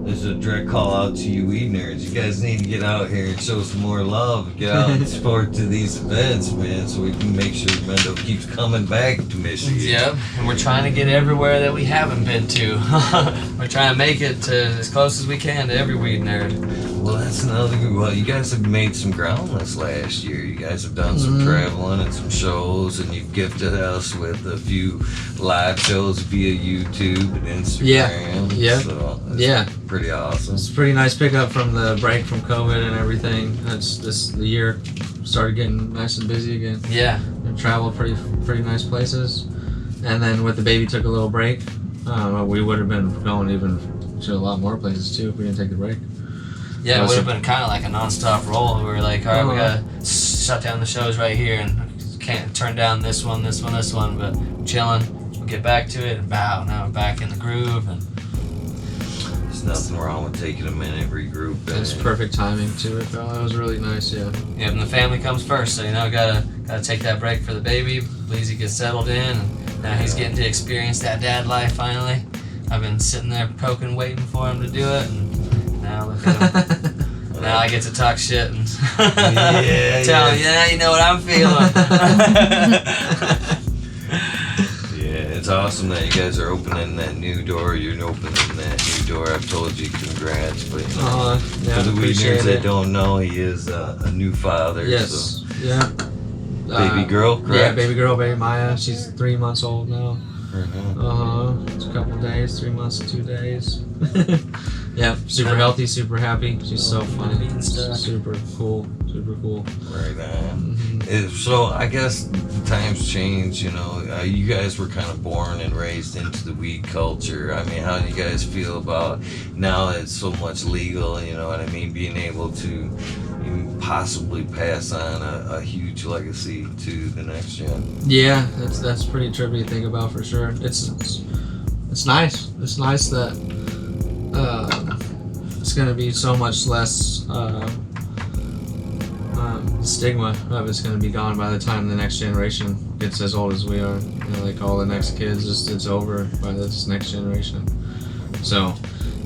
This is a direct call out to you weed nerds. You guys need to get out here and show some more love. Get out and support to these events, man, so we can make sure Mendo keeps coming back to Michigan. Yep, and we're trying to get everywhere that we haven't been to. We're trying to make it to as close as we can to every weed nerd. Well, that's another good. Well, you guys have made some ground this last year. You guys have done some traveling and some shows, and you've gifted us with a few live shows via YouTube and Instagram. Yeah. So that's pretty awesome. It's a pretty nice pickup from the break from COVID and everything. The year started getting nice and busy again. Yeah. We traveled pretty nice places, and then with the baby took a little break. We would have been going even to a lot more places too if we didn't take the break. Yeah, it would have been kind of like a non-stop roll. We were like, all right, we gotta shut down the shows right here and can't turn down this one, but chilling. We'll get back to it and bow. Now we're back in the groove. And there's nothing wrong with taking a minute, regroup. It's perfect timing too. It was really nice, yeah. Yeah, and the family comes first, so gotta take that break for the baby. Bleezy gets settled in, and now he's getting to experience that dad life finally. I've been sitting there poking, waiting for him to do it, and now look at him. Now I get to talk shit and tell him, you know what I'm feeling. It's awesome that you guys are opening that new door. You're opening that new door. I've told you, congrats. But for the weed nerds that don't know, he is a new father. Yes. So. Yeah. Baby girl, correct? Yeah, baby girl, baby Maya. She's 3 months old now. It's a couple days, 3 months and 2 days. Yeah, super healthy, super happy. She's so funny. Super cool. Right on. So I guess times change, you guys were kind of born and raised into the weed culture. I mean, how do you guys feel about now that it's so much legal, you know what I mean, being able to possibly pass on a huge legacy to the next gen? Yeah, that's pretty trippy to think about for sure. It's nice. It's nice that it's going to be so much less stigma of it's going to be gone by the time the next generation gets as old as we are. Like all the next kids, it's over by this next generation. So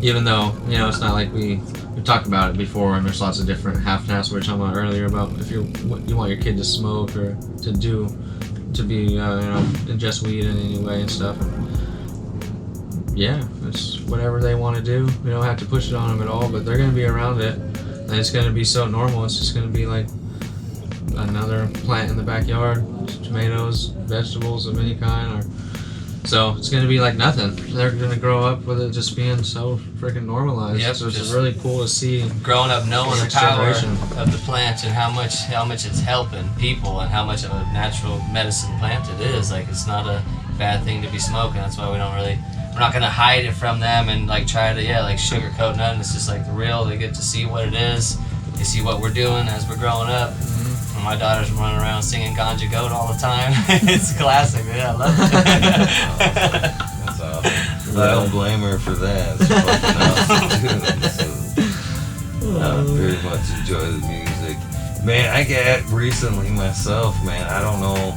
even though, it's not like we've talked about it before, and there's lots of different half-nots we were talking about earlier about if you want your kid to smoke or to be ingest weed in any way and stuff. Yeah, it's whatever they want to do. We don't have to push it on them at all, but they're going to be around it, and it's going to be so normal. It's just going to be like another plant in the backyard, tomatoes, vegetables of any kind, so it's going to be like nothing. They're going to grow up with it just being so freaking normalized. Yep, so it's really cool to see growing up knowing the power of the plant and how much it's helping people and how much of a natural medicine plant it is. Like, it's not a bad thing to be smoking. That's why we're not going to hide it from them and try to sugarcoat nothing. It's just like the real. They get to see what it is. They see what we're doing as we're growing up. And my daughter's running around singing Ganja Goat all the time. It's classic. Yeah, I love it. That's awesome. I don't blame her for that. It's fucking awesome too. I very much enjoy the music. Man, I got recently myself, man, I don't know.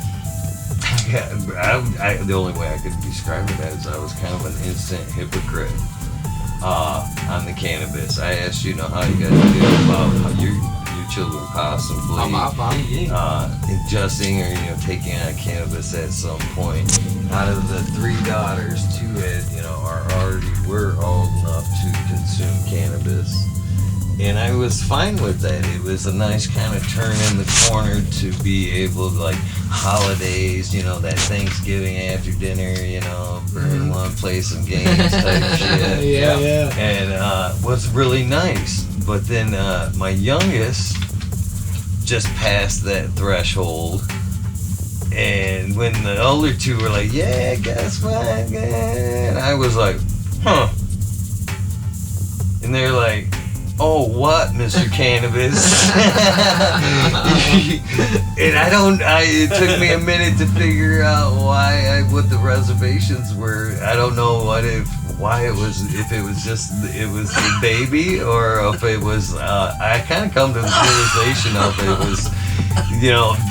The only way I could describe it as I was kind of an instant hypocrite on the cannabis. I asked you, how you guys feel about how your children possibly ingesting or taking on cannabis at some point. Out of the 3 daughters, 2 were old enough to consume cannabis. And I was fine with that. It was a nice kind of turn in the corner to be able to, holidays, that Thanksgiving after dinner, burn one, play some games type shit. Yeah. And was really nice. But then my youngest just passed that threshold. And when the older 2 were like, yeah, guess what? And I was like, huh. And they're like, oh, what, Mr. Cannabis? And it took me a minute to figure out what the reservations were. I don't know if it was the baby, or if it was, I kind of come to the realization of it was,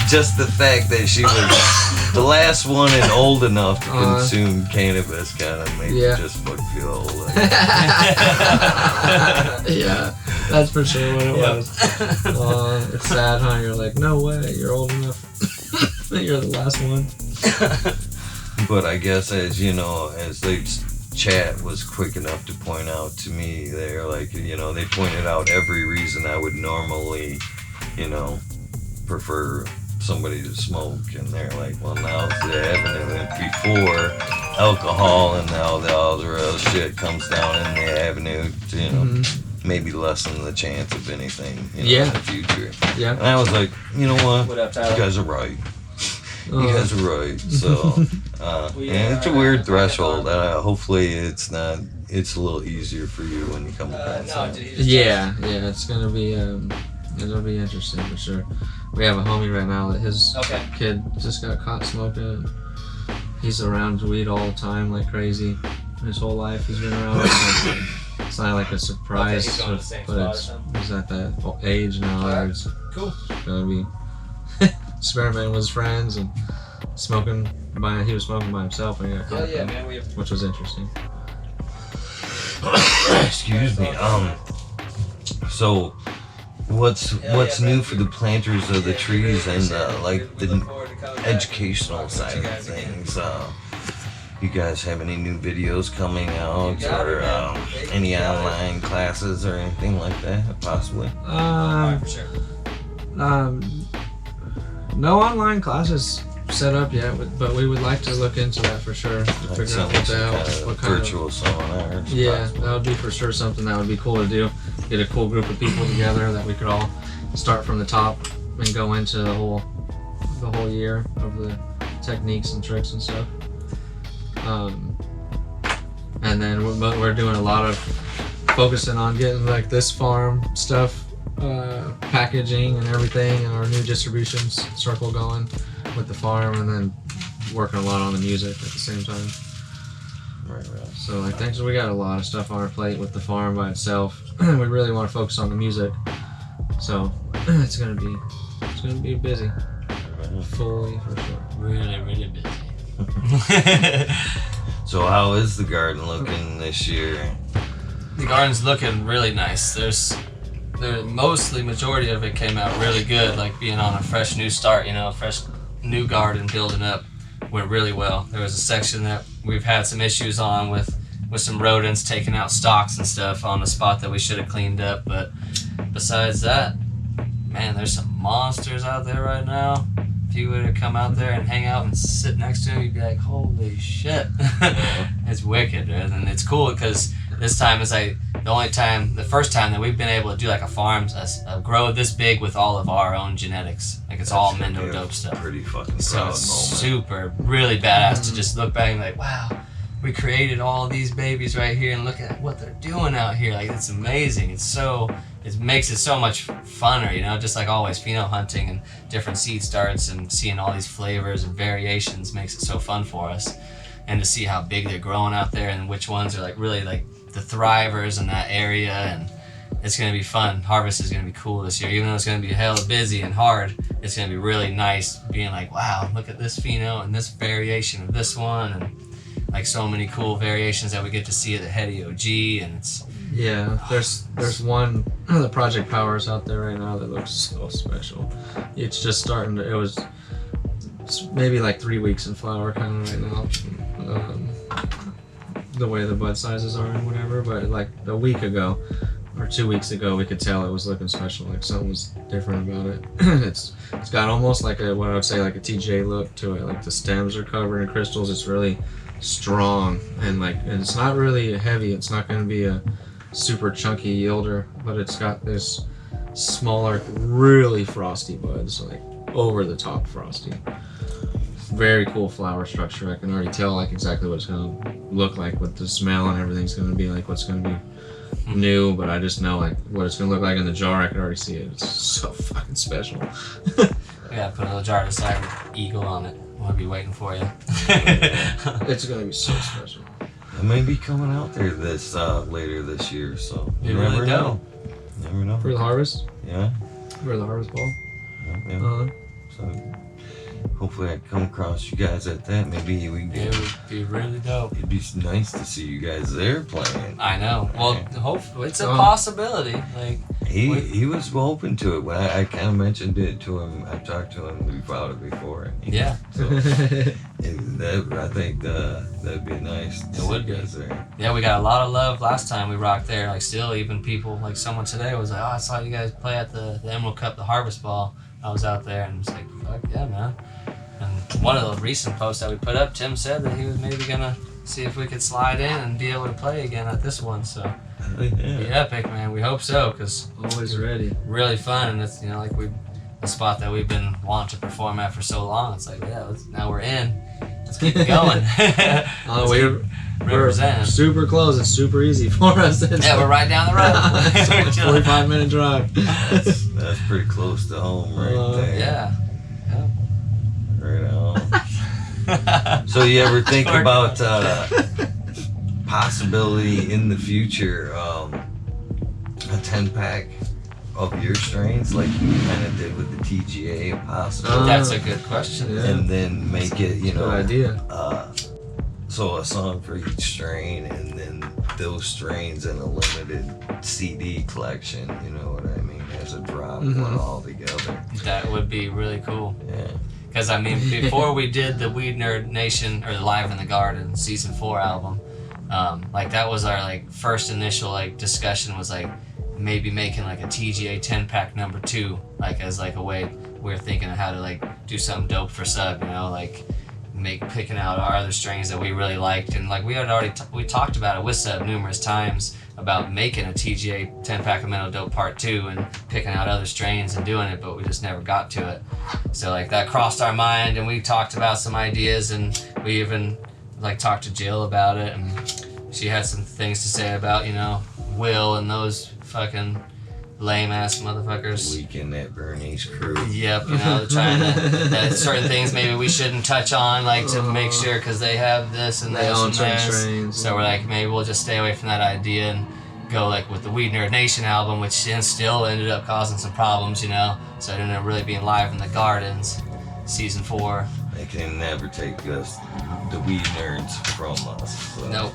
just the fact that she was the last one and old enough to consume cannabis kind of made me just fucking feel old. That's for sure what it Yep. was. It's sad, huh? You're like, no way, you're old enough. You're the last one. But I guess as they chat was quick enough to point out to me, they're like, they pointed out every reason I would normally, prefer somebody to smoke, and they're like, well, now it's the avenue before alcohol, and now all the real shit comes down in the avenue to, maybe lessen the chance of anything, in the future. Yeah. And I was like, you know what? What up, Tyler? You guys are right. You guys are right. So, and it's a weird threshold. Hopefully, it's not. It's a little easier for you when you come across that. Yeah, it's gonna be it'll be interesting for sure. We have a homie right now that his kid just got caught smoking. He's around weed all the time like crazy. His whole life he's been around it. So it's not like a surprise, he's going to the same but spot he's at that age now where it's Cool. gonna be experimenting with his friends and smoking. He was smoking by himself when he got caught, man. which was interesting. Excuse me. So, what's new for the planters of the trees and the educational side of things? You guys have any new videos coming out, or any online classes or anything like that, possibly? For sure. No online classes set up yet, but we would like to look into that for sure. To figure out what the hell, what kind virtual seminars. Yeah, possibly. that would be for sure something that would be cool to do. Get a cool group of people together that we could all start from the top and go into the whole year of the techniques and tricks and stuff. And then we're doing a lot of focusing on getting like this farm stuff, packaging and everything, and our new distributions circle going with the farm, and then working a lot on the music at the same time. Right. So I think we got a lot of stuff on our plate with the farm by itself. We really want to focus on the music, so it's gonna be busy, fully for sure. Really busy. So how is the garden looking this year? The garden's looking really nice. Majority of it came out really good, like being on a fresh new start, fresh new garden building up went really well. There was a section that we've had some issues on with some rodents taking out stalks and stuff on the spot that we should have cleaned up, but besides that, man, there's some monsters out there right now. If you were to come out there and hang out and sit next to him, you'd be like, holy shit. It's wicked, dude. And it's cool because this time is like the first time that we've been able to do like a farm, a grow this big with all of our own genetics. Like it's all Mendo Dope stuff. Pretty fucking proud So moment. it's super, really badass to just look back and be like, wow, we created all these babies right here and look at what they're doing out here. Like it's amazing. It makes it so much funner, just like always, pheno hunting and different seed starts and seeing all these flavors and variations makes it so fun for us. And to see how big they're growing out there and which ones are like really like the thrivers in that area, and it's gonna be fun. Harvest is gonna be cool this year, even though it's gonna be hella busy and hard. It's gonna be really nice being like, wow, look at this pheno and this variation of this one, and like so many cool variations that we get to see at the Hetty OG, and it's there's one the Project Powers out there right now that looks so special. It's just starting to. It's maybe like 3 weeks in flower kind of right now. The way the bud sizes are and whatever, but like a week ago or 2 weeks ago, we could tell it was looking special. Like something was different about it. It's got almost like what I would say like a TJ look to it. Like the stems are covered in crystals. It's really strong and it's not really heavy. It's not going to be a super chunky yielder, but it's got this smaller, really frosty buds, like over the top frosty. Very cool flower structure. I can already tell like exactly what it's going to look like, what the smell and everything's going to be like, what's going to be new, but I just know like what it's going to look like in the jar. I can already see it. It's so fucking special. yeah, put a little jar to the side with eagle on it. We'll be waiting for you. It's going to be so special. It may be coming out there later this year, so You never really know. Never know. For the harvest? Yeah. For the harvest ball? Yeah. So hopefully I come across you guys at that. Maybe we can It would be really dope. It'd be nice to see you guys there playing. I know. Well, hopefully it's a possibility. Like He was open to it when I kind of mentioned it to him. I talked to him about it before. And Yeah. So, I think that'd be nice. It would be. There. Yeah, we got a lot of love last time we rocked there. Like, still, even people, like someone today was like, oh, I saw you guys play at the Emerald Cup, the Harvest Ball. I was out there, and it's like, fuck yeah, man. And one of the recent posts that we put up, Tim said that he was maybe gonna see if we could slide in and be able to play again at this one. So it'd be epic, man. We hope so, because Always ready. really fun, and it's, you know, like a spot that we've been wanting to perform at for so long. It's like, yeah, now we're in. Let's keep it going. We're representing. super close. It's super easy for us. Yeah, we're right down the road. It's a 45-minute drive. That's pretty close to home, right there. Yeah. Right on. So you ever think about possibility in the future, a 10-pack of your strains, like you kind of did with the TGA, possible? That's a good question. Yeah. And then make it, you know, Good idea. So a song for each strain, and then those strains in a limited CD collection. You know what I mean? As a drop one all together. That would be really cool. Yeah. Because, I mean, before we did the Weed Nerd Nation, or the Live in the Garden Season 4 album, like, that was our, like, first initial, like, discussion was, like, maybe making, like, a TGA 10-pack number 2, like, as, like, a way we were thinking of how to, like, do something dope for Sub, you know, like, picking out our other strains that we really liked. And, like, we had already, we talked about it with Sub numerous times about making a TGA 10-pack of Mendo Dope Part 2 and picking out other strains and doing it, but we just never got to it. So, like, that crossed our mind, and we talked about some ideas, and we even, like, talked to Jill about it, and she had some things to say about, you know, Will and those fucking lame-ass motherfuckers. Weekend at Bernie's crew. Yep, you know, trying to, that certain things maybe we shouldn't touch on, like, to make sure, because they have this and They this own and certain this. strains. So we're like, maybe we'll just stay away from that idea and go, like, with the Weed Nerd Nation album, which still ended up causing some problems, you know, so it ended up really being Live in the Gardens, Season 4. They can never take us, the weed nerds, from us. So. Nope.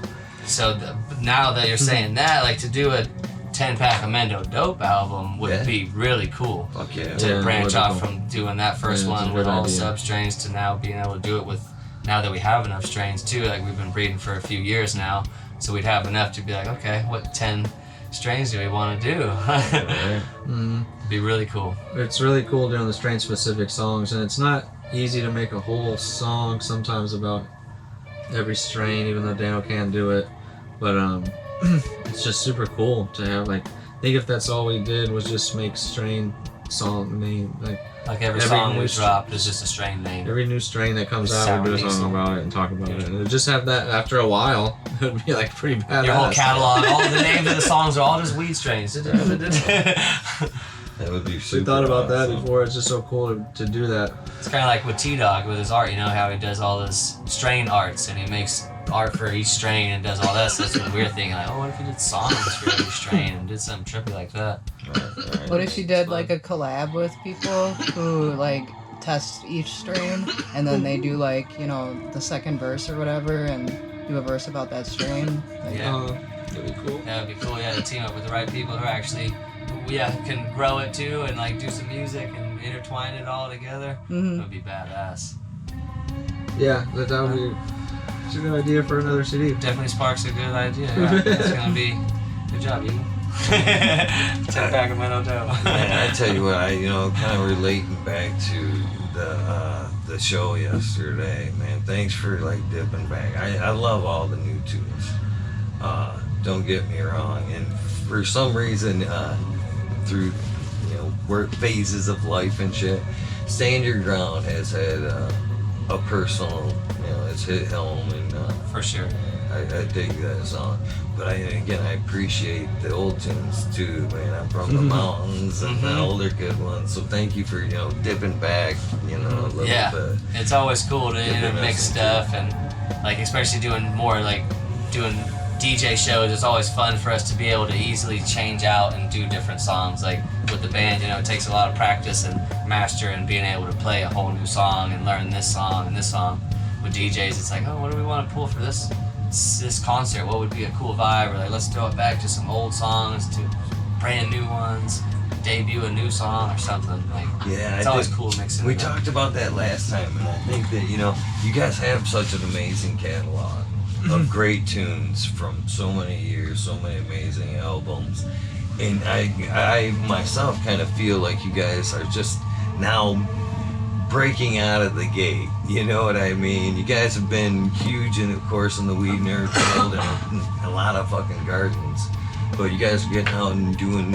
So now that you're saying that, like, to do a 10-pack of Mendo Dope album would be really cool. Fuck yeah. To Yeah, branch wonderful. off from doing that first Yeah, it's a one with good all the idea. sub strains to now being able to do it with, now that we have enough strains too, like we've been breeding for a few years now, so we'd have enough to be like, okay, what 10 strains do we want to do? Right. It'd be really cool. It's really cool doing the strain specific songs, and it's not easy to make a whole song sometimes about every strain, even though Daniel can do it. But it's just super cool to have, like, I think if that's all we did was just make strain song name, Like every Every song new we str- dropped is just a strain name. every new strain that comes Just out, we do a sound song decent. about it and talk about it. And it just have that after a while, it would be like pretty badass. Your whole catalog, all the names of the songs are all just weed strains. That would be super We thought about that awesome. before. It's just so cool to do that. It's kind of like with T-Dog with his art, you know, how he does all this strain arts and he makes art for each strain and does all that. So that's what we're thinking, like, oh, what if he did songs for every strain and did something trippy like that? Right. What if you did like a collab with people who like test each strain and then they do like, you know, the second verse or whatever and do a verse about that strain? Like, Yeah. That'd be cool. That would be cool, yeah, to team up with the right people who are actually, can grow it too and like do some music and intertwine it all together. It mhm. would be badass. Yeah, that would be. It's a good idea for another CD. Definitely sparks a good idea. Yeah. It's gonna be good job, you. 10-pack of Mendo Dope. Man, I tell you what, kind of relating back to the show yesterday, man. Thanks for like dipping back. I love all the new tunes. Don't get me wrong, and for some reason, through work phases of life and shit, Stand Your Ground has had a personal, it's hit home, and For sure. I dig that song. But I appreciate the old tunes too, man. I'm from the mountains and the older good ones. So thank you for, dipping back, a little Yeah. bit. It's always cool to Different mix essence. stuff and like especially doing more like doing DJ shows. It's always fun for us to be able to easily change out and do different songs. Like with the band, it takes a lot of practice and master and being able to play a whole new song and learn this song and this song. With DJs, it's like, oh, what do we want to pull for this concert? What would be a cool vibe? Or like, let's throw it back to some old songs to brand new ones, debut a new song or something. Like, Yeah, it's always cool mixing. We it up. talked about that last time, and I think that, you know, you guys have such an amazing catalog of great tunes from so many years, so many amazing albums. And I myself kind of feel like you guys are just now breaking out of the gate. You know what I mean? You guys have been huge, and of course, in the weed nerd world and a lot of fucking gardens. But you guys are getting out and doing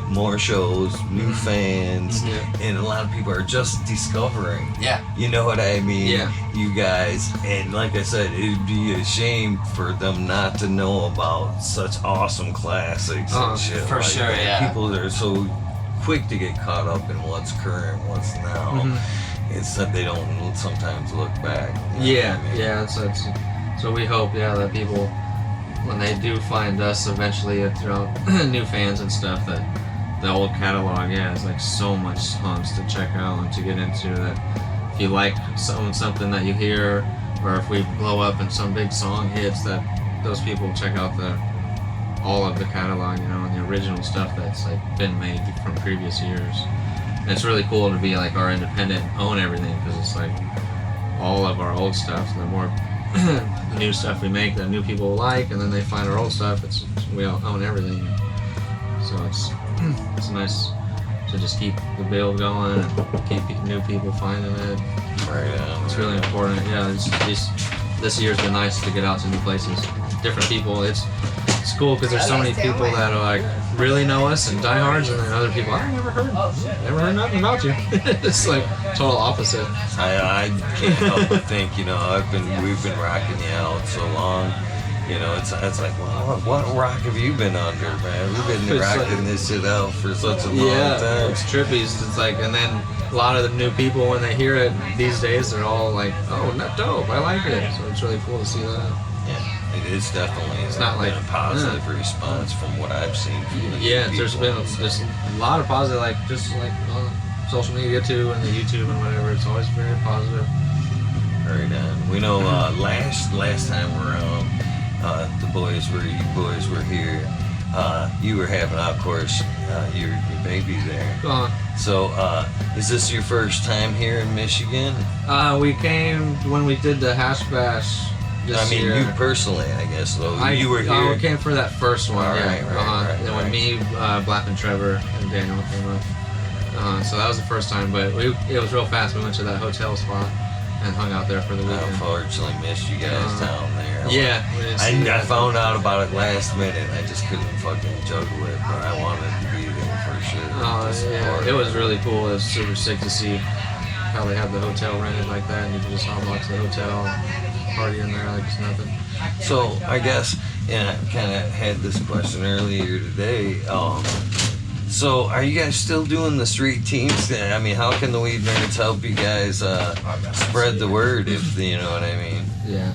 more shows, new fans, and a lot of people are just discovering. Yeah. You know what I mean? Yeah. You guys, and like I said, it'd be a shame for them not to know about such awesome classics and shit. For like sure, that. yeah. People that are so quick to get caught up in what's current, what's now. It's that they don't sometimes look back. You know what I mean? Yeah. So we hope, that people, when they do find us eventually throughout new fans and stuff, that the old catalog, is like so much songs to check out and to get into, that if you like something that you hear, or if we blow up and some big song hits, that those people check out all of the catalog, and the original stuff that's like been made from previous years. And it's really cool to be like our independent, own everything, because it's like all of our old stuff, the more the new stuff we make that new people like, and then they find our old stuff, we all own everything. So it's nice to just keep the build going and keep new people finding it. Right. It's really important. Yeah, this year's been nice to get out to new places, different people. It's cool because there's so many people that are like really know us and diehards, and then other people I never heard nothing about you. It's like total opposite. I can't help but think, we've been rocking you out so long. It's like, well, what rock have you been under, man? We've been rocking this shit out for such a long time. It's trippy. It's like, and then a lot of the new people, when they hear it these days, they're all like, "Oh, not dope. I like it." So it's really cool to see that. Yeah, it is definitely. It's not like a positive response from what I've seen. From the there's people. there's a lot of positive, like just like on social media too, and the YouTube and whatever. It's always very positive. Right on. We know last time around, you boys were here. You were having, of course, your baby there. So, is this your first time here in Michigan? We came when we did the Hash Bash this year. You personally, I guess, though. You were here. I came for that first one, Right. And when me, Black and Trevor, and Daniel came up. So that was the first time, but it was real fast. We went to that hotel spot and hung out there for the weekend. Unfortunately, missed you guys down there. I I found out about it last minute. I just couldn't fucking juggle it, but I wanted to be there for sure. It was really cool. It was super sick to see how they have the hotel rented like that, and you can just hotbox the hotel and party in there like it's nothing. So I guess, and I kind of had this question earlier today. So are you guys still doing the street teams? I mean, how can the Weed Nerds help you guys spread the word, if you know what I mean? Yeah,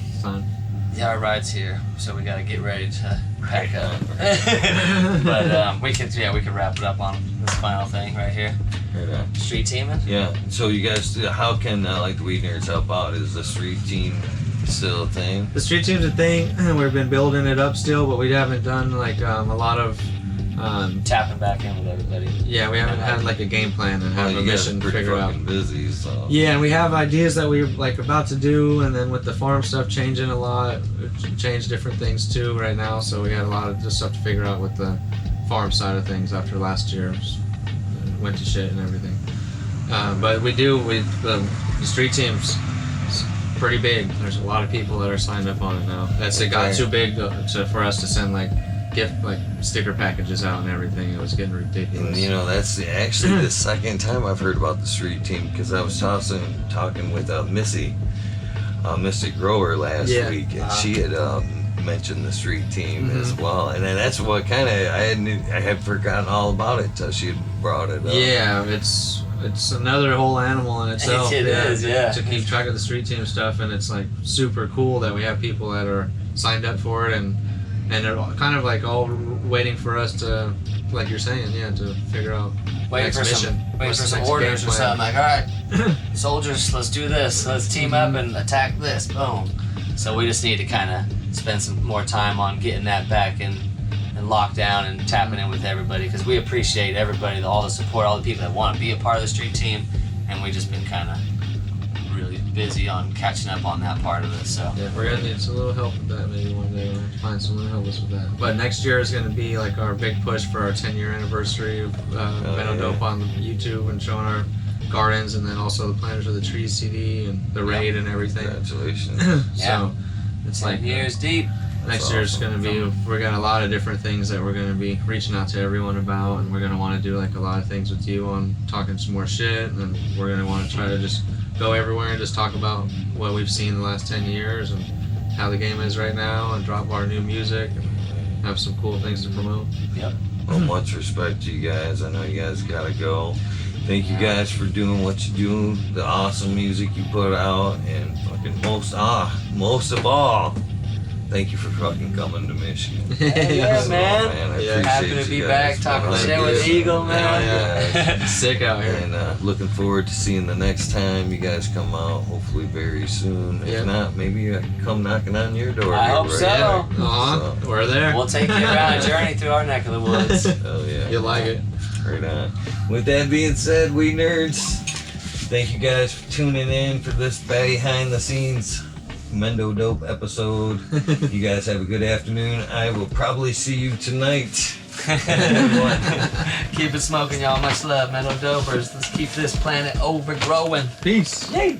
it's fun. Yeah, our ride's here, so we gotta get ready to pack up. But we could wrap it up on this final thing right here. Street teaming. Yeah. So you guys, how can like the Weed Nerds help out? Is the street team still a thing? The street team's a thing. We've been building it up still, but we haven't done like a lot of tapping back in with everybody. Yeah, we haven't had like a game plan and have a mission to figure out. Busy, so. Yeah, and we have ideas that we're like about to do, and then with the farm stuff changing a lot, changed different things too right now. So we had a lot of just stuff to figure out with the farm side of things after last year went to shit and everything. But the street team's pretty big. There's a lot of people that are signed up on it now. It got too big for us to send like gift sticker packages out and everything. It was getting ridiculous. And that's actually the second time I've heard about the street team, because I was talking with Missy, Mystic Grower last week, and she had mentioned the street team as well. And then that's what kind of I had forgotten all about it till she had brought it up. Yeah, it's another whole animal in itself. It is, to keep track of the street team stuff, and it's like super cool that we have people that are signed up for it, and they're kind of like all waiting for us to, like you're saying, to figure out waiting for some orders or something. Like, all right, soldiers, let's do this. Let's team up and attack this. Boom. So we just need to kind of spend some more time on getting that back in locked down and tapping in with everybody, because we appreciate everybody, all the support, all the people that want to be a part of the street team, and we've just been kind of really busy on catching up on that part of it. So yeah, we're gonna need a little help with that. Maybe one day we'll find someone to help us with that. But next year is gonna be like our big push for our 10-year anniversary of Mendo Dope on YouTube and showing our gardens, and then also the Planters of the Trees CD and the raid and everything. Congratulations. So it's 10 like years deep. next year's gonna be. We got a lot of different things that we're gonna be reaching out to everyone about, and we're gonna want to do like a lot of things with you on talking some more shit, and we're gonna want to try to just go everywhere and just talk about what we've seen the last 10 years and how the game is right now, and drop our new music and have some cool things to promote. Yep. Well, much respect to you guys. I know you guys gotta go. Thank you guys for doing what you do, the awesome music you put out, and fucking most of all, thank you for fucking coming to Michigan. Yeah, So, man. I Yeah. appreciate Happy to you be guys. back talking Well, shit with Eagle, man. Yeah. Sick out here. And looking forward to seeing the next time you guys come out, hopefully very soon. Yeah. If not, maybe I can come knocking on your door. I here, hope right? so. Aw, we're there. We'll take you around a journey through our neck of the woods. Oh yeah. You'll like it. Right on. With that being said, we nerds, thank you guys for tuning in for this behind the scenes Mendo Dope episode. You guys have a good afternoon. I will probably see you tonight. Keep it smoking, y'all. Much love, Mendo Dopers. Let's keep this planet overgrowing. Peace. Yay!